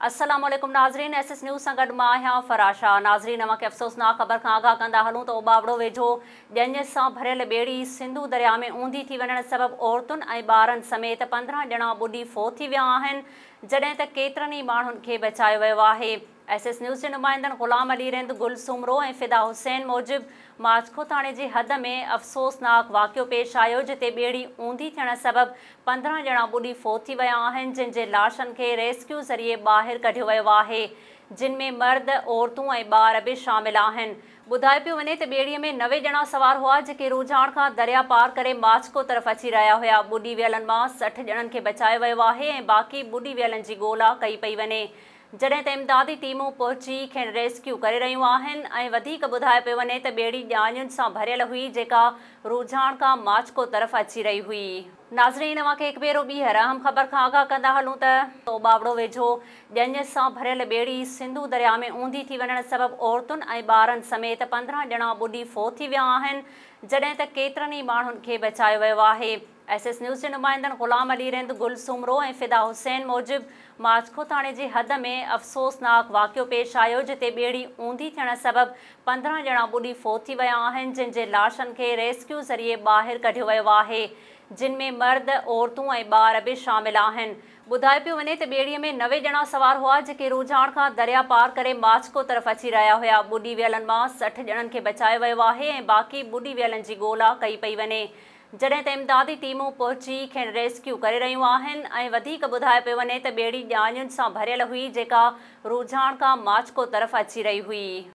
अस्सलाम वालेकुम नाज़रीन, एसएस न्यूज़ सां गॾु मां आहियां फराशा। नाज़रीन, अवांखे अफ़सोसनाक ख़बर खां आगाह कंदा हलूं त उॿावड़ो वेझो ॼञ सां भरियल ॿेड़ी सिंधु दरिया में ऊंधी थी वञण सबबि औरतुनि ऐं ॿारनि समेत 15 ॼणा ॿुॾी फ़ौत थी विया आहिनि, जॾहिं त केतिरनि ई माण्हुनि खे बचायो वियो आहे। एसएस न्यूज़ जे नुमाइंदनि ग़ुलाम अली रिंद, गुल सुमरो ऐं फिदा हुसैन मूजिबि माचको थाणे जी हद में अफ़सोसनाक वाक़ियो पेश आयो, जिते ॿेड़ी ऊंधी थियण सबबि 15 ॼणा ॿुॾी फ़ौत थी विया आहिनि, जिन जे लाशनि खे रेस्क्यू ज़रिए ॿाहिरि कढियो वियो आहे, जिन में मर्द, औरतूं ऐं ॿार बि शामिल आहिनि। ॿुधायो पियो वञे त ॿेड़ीअ में 90 ॼणा सवार हुआ, जेके रुझाण खां दरिया पार करे माचको तरफ़ अची रहिया हुआ। ॿुॾी वियलनि मां 60 ॼणनि खे बचायो वियो आहे ऐं बाक़ी ॿुॾी वियलनि जी ॻोल्हा कई पई वञे, जॾहिं त इमदादी टीमूं पहुची खेनि रेस्क्यू करे रहियूं आहिनि ऐं वधीक ॿुधायो पियो वञे त ॿेड़ी ॼाञुनि सां भरियल हुई, जेका रुझाण खां माचको तरफ़ अची रही हुई। नाज़रीन, अवांखे हिकु भेरो ॿीहर अहम ख़बर खां आगाह कंदा हलूं त उॿावड़ो वेझो ॼञ सां भरियल ॿेड़ी सिंधु दरिया में ऊंधी थी वञण सबबि औरतुनि ऐं ॿारनि समेत 15 ॼणा ॿुॾी फ़ौत थी विया आहिनि, जॾहिं त केतिरनि ई माण्हुनि खे बचायो वियो आहे। एसएस न्यूज़ जे नुमाइंदनि ग़ुलाम अली रिंद, गुल सुमरो ऐं फिदा हुसैन मूजिबि माचको थाणे जी हद में अफ़सोसनाक वाक़ियो पेश आयो, जिते ॿेड़ी ऊंधी थियण सबबि 15 ॼणा ॿुॾी फ़ौत थी विया आहिनि, जिन जे लाशनि खे रेस्क्यू ज़रिए ॿाहिरि कढियो वियो आहे, जिन में मर्द, औरतूं ऐं ॿार बि शामिल आहिनि। ॿुधायो पियो वञे त ॿेड़ीअ में 90 ॼणा सवार हुआ, जेके रुझाण खां दरिया पार करे माचको तरफ़ अची रहिया हुआ। ॿुॾी वियलनि मां 60 ॼणनि खे बचायो वियो आहे ऐं बाक़ी ॿुॾी वियलनि जी ॻोल्हा कई पई वञे, जॾहिं त इमदादी टीमूं पहुची खेनि रेस्क्यू करे रहियूं आहिनि ऐं वधीक ॿुधायो पियो वञे त ॿेड़ी ॼाञुनि सां भरियल हुई, जेका रुझाण खां माचको तरफ़ अची रही हुई।